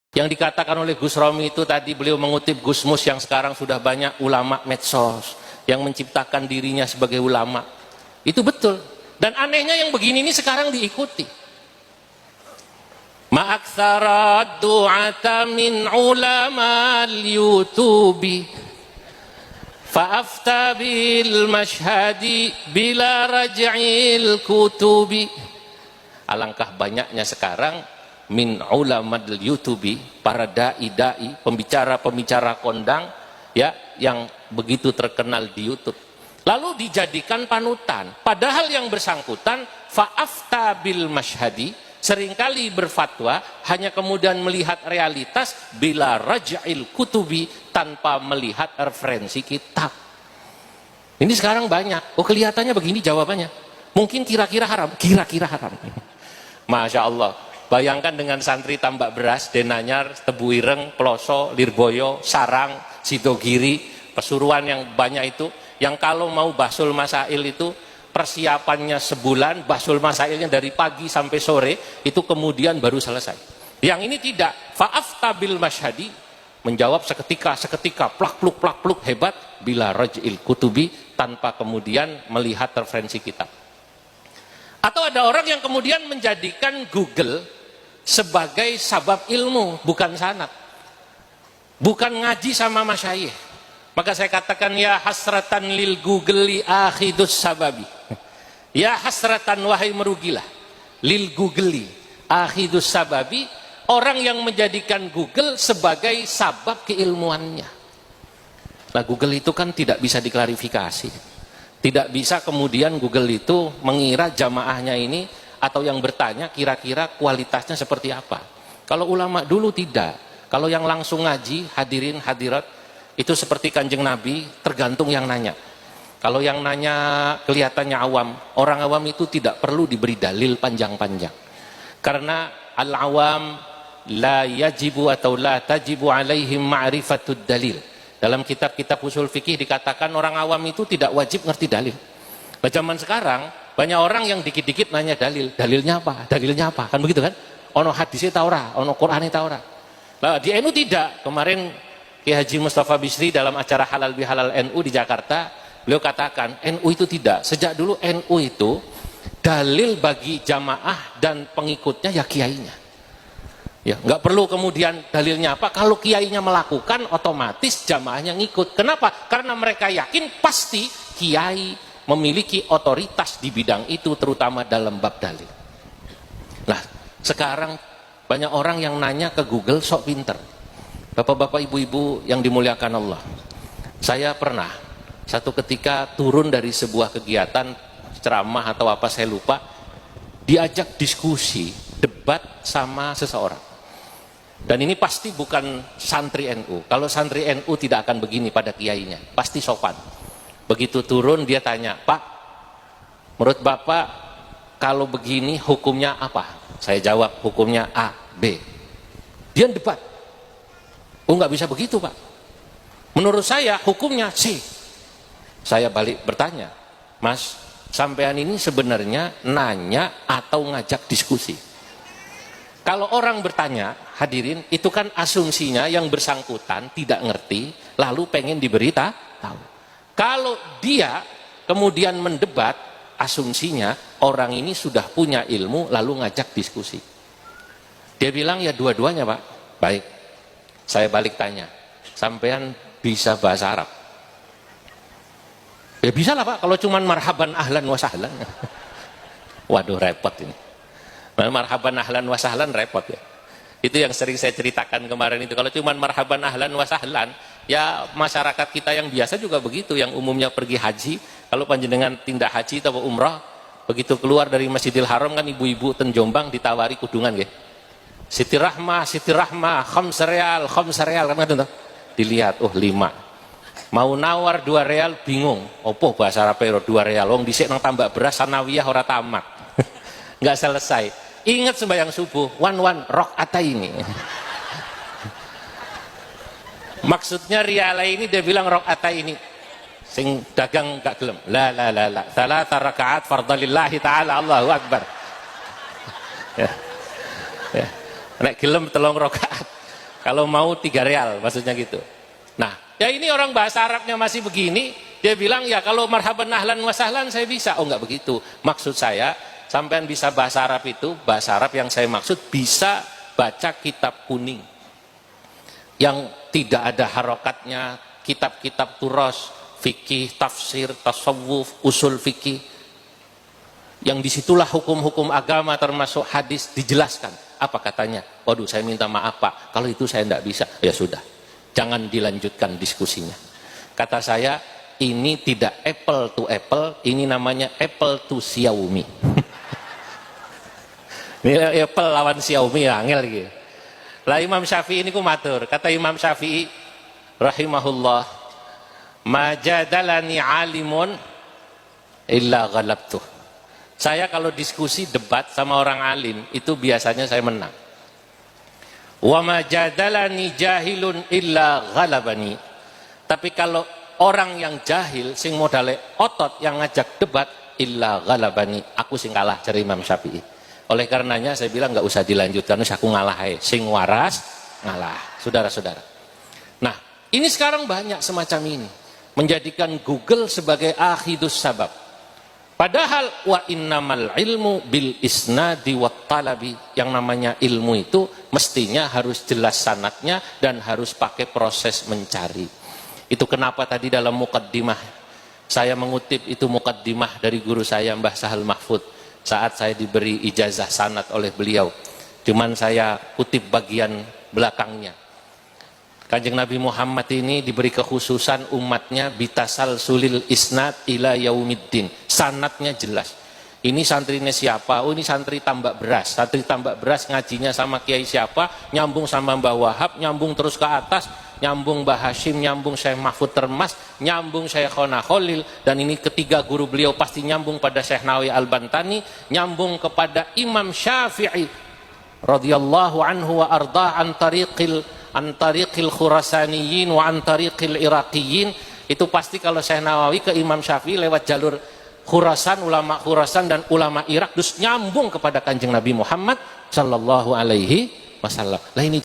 Yang dikatakan oleh Gus Romi itu tadi, beliau mengutip Gus Mus yang sekarang sudah banyak ulama medsos yang menciptakan dirinya sebagai ulama. Itu betul. Dan anehnya yang begini ini sekarang diikuti. Ma'aktsara du'ata min ulama al-yutubi fa'afta bil mashhadi bila raj'il kutubi. Alangkah banyaknya sekarang min ulamadil yutubi, para dai-dai, pembicara-pembicara kondang ya, yang begitu terkenal di YouTube, lalu dijadikan panutan, padahal yang bersangkutan fa'afta bil mashhadi, seringkali berfatwa hanya kemudian melihat realitas bila raja'il kutubi, tanpa melihat referensi kitab. Ini sekarang banyak. Oh, kelihatannya begini jawabannya, mungkin kira-kira haram, kira-kira haram. Masya Allah. Bayangkan dengan santri tambak beras, Denanyar, Tebu Ireng, Peloso, Lirboyo, Sarang, Sidogiri, Pesuruan yang banyak itu, yang kalau mau bahsul masail itu persiapannya sebulan, bahsul masailnya dari pagi sampai sore, itu kemudian baru selesai. Yang ini tidak, fa'afta bil mashhadi, menjawab seketika, plak-pluk, hebat, bila raj'il kutubi, tanpa kemudian melihat referensi kitab. Atau ada orang yang kemudian menjadikan Google sebagai sabab ilmu, bukan sanad, bukan ngaji sama masyayikh. Maka saya katakan, ya hasratan lil Google li akhidus sababi, ya hasratan, wahai merugilah, lil Google li akhidus sababi, orang yang menjadikan Google sebagai sabab keilmuannya. Nah, Google itu kan tidak bisa diklarifikasi, tidak bisa kemudian Google itu mengira jamaahnya ini atau yang bertanya kira-kira kualitasnya seperti apa. Kalau ulama dulu tidak. Kalau yang langsung ngaji, hadirin hadirat, itu seperti Kanjeng Nabi, tergantung yang nanya. Kalau yang nanya kelihatannya awam, orang awam itu tidak perlu diberi dalil panjang-panjang. Karena al-awam la yajibu atau la tajibu alaihim ma'rifatud dalil. Dalam kitab-kitab usul fikih dikatakan orang awam itu tidak wajib ngerti dalil. Nah, zaman sekarang banyak orang yang dikit-dikit nanya dalil, dalilnya apa, kan begitu kan? Ono hadisnya ta ora, ono Qur'ane ta ora. Nah, di NU tidak. Kemarin Kiai Haji Mustafa Bisri dalam acara Halal Bihalal NU di Jakarta, beliau katakan NU itu tidak. Sejak dulu NU itu dalil bagi jamaah dan pengikutnya ya kiainya. Ya, nggak perlu kemudian dalilnya apa. Kalau kiainya melakukan, otomatis jamaahnya ngikut. Kenapa? Karena mereka yakin pasti kiai memiliki otoritas di bidang itu, terutama dalam bab dalil. Nah, sekarang banyak orang yang nanya ke Google sok pinter. Bapak-bapak, ibu-ibu yang dimuliakan Allah, saya pernah satu ketika turun dari sebuah kegiatan ceramah atau apa saya lupa, diajak diskusi, debat sama seseorang. Dan ini pasti bukan santri NU. Kalau santri NU tidak akan begini pada kiainya, pasti sopan. Begitu turun dia tanya, Pak, menurut Bapak kalau begini hukumnya apa? Saya jawab, hukumnya A, B. Dia debat. Oh, nggak bisa begitu, Pak. Menurut saya hukumnya C. Saya balik bertanya, Mas, sampean ini sebenarnya nanya atau ngajak diskusi? Kalau orang bertanya, hadirin, itu kan asumsinya yang bersangkutan tidak ngerti, lalu pengen diberitahu. Kalau dia kemudian mendebat, asumsinya orang ini sudah punya ilmu lalu ngajak diskusi. Dia bilang ya dua-duanya, Pak. Baik, saya balik tanya, sampean bisa bahasa Arab? Ya bisa lah, Pak, kalau cuman marhaban ahlan wa sahlan. Waduh, repot ini. Marhaban ahlan wa sahlan repot ya. Itu yang sering saya ceritakan kemarin itu. Kalau cuma marhaban ahlan wa sahlan, ya masyarakat kita yang biasa juga begitu, yang umumnya pergi haji, kalau panjenengan tindak haji atau umrah, begitu keluar dari Masjidil Haram kan ibu-ibu ten Jombang ditawari kudungan nggih. Siti Rahmah, khams real kan itu. Dilihat, oh 5. Mau nawar 2 real bingung. Opo bahasa Arab 2 real. Wong dhisik nang tambak beras sanawiyah ora tamat. Enggak selesai. Ingat sembahyang subuh, wan rakaat ini. Maksudnya riala ini dia bilang rakaat ini. Sing dagang gak gelem. La. Salata rakaat fardalillahi taala, Allahu akbar. Ya. Nek gelem 3 rakaat. Kalau mau 3 real, maksudnya gitu. Nah, ya ini orang bahasa Arabnya masih begini, dia bilang ya kalau marhaban ahlan wa sahlan saya bisa. Oh enggak begitu. Maksud saya, sampean bisa bahasa Arab itu, bahasa Arab yang saya maksud bisa baca kitab kuning. Yang tidak ada harokatnya, kitab-kitab turos, fikih, tafsir, tasawuf, usul fikih. Yang disitulah hukum-hukum agama termasuk hadis dijelaskan. Apa katanya? Waduh, saya minta maaf Pak, kalau itu saya tidak bisa. Ya sudah, jangan dilanjutkan diskusinya. Kata saya, ini tidak apple to apple, ini namanya apple to Xiaomi. Ini apple lawan Xiaomi, angel gitu. Lah Imam Syafi'i ini ku matur, kata Imam Syafi'i rahimahullah, majadalani alimun illa ghalabtuh. Saya kalau diskusi debat sama orang alim itu biasanya saya menang. Wa majadalani jahilun illa ghalabani. Tapi kalau orang yang jahil sing modale otot yang ngajak debat illa ghalabani, aku sing kalah, cari Imam Syafi'i. Oleh karenanya saya bilang nggak usah dilanjutkan, aku ngalah aja. Sing waras ngalah, saudara-saudara. Nah, ini sekarang banyak semacam ini, menjadikan Google sebagai akhidus sabab. Padahal wa innamal ilmu bil isnadi wat talabi, yang namanya ilmu itu mestinya harus jelas sanadnya dan harus pakai proses mencari. Itu kenapa tadi dalam muqaddimah saya mengutip itu muqaddimah dari guru saya Mbah Sahal Mahfud saat saya diberi ijazah sanad oleh beliau. Cuman saya kutip bagian belakangnya. Kanjeng Nabi Muhammad ini diberi kekhususan umatnya bitasal sulil isnad ila yaumiddin. Sanadnya jelas. Ini santrinya siapa? Oh ini santri tambak beras. Santri tambak beras ngajinya sama kiai siapa? Nyambung sama Mbah Wahab, nyambung terus ke atas, nyambung Mbah Hashim, nyambung Syekh Mahfud Termas, nyambung Syekhona Khalil, dan ini ketiga guru beliau pasti nyambung pada Syekh Nawawi Al-Bantani, nyambung kepada Imam Syafi'i radhiyallahu anhu wa arda an tariqil Khurasaniyin wa an tariqil Iraqiyin. Itu pasti kalau Syekh Nawawi ke Imam Syafi'i lewat jalur Khurasan, ulama Khurasan dan ulama Irak, terus nyambung kepada Kanjeng Nabi Muhammad sallallahu alaihi wasallam. Lah ini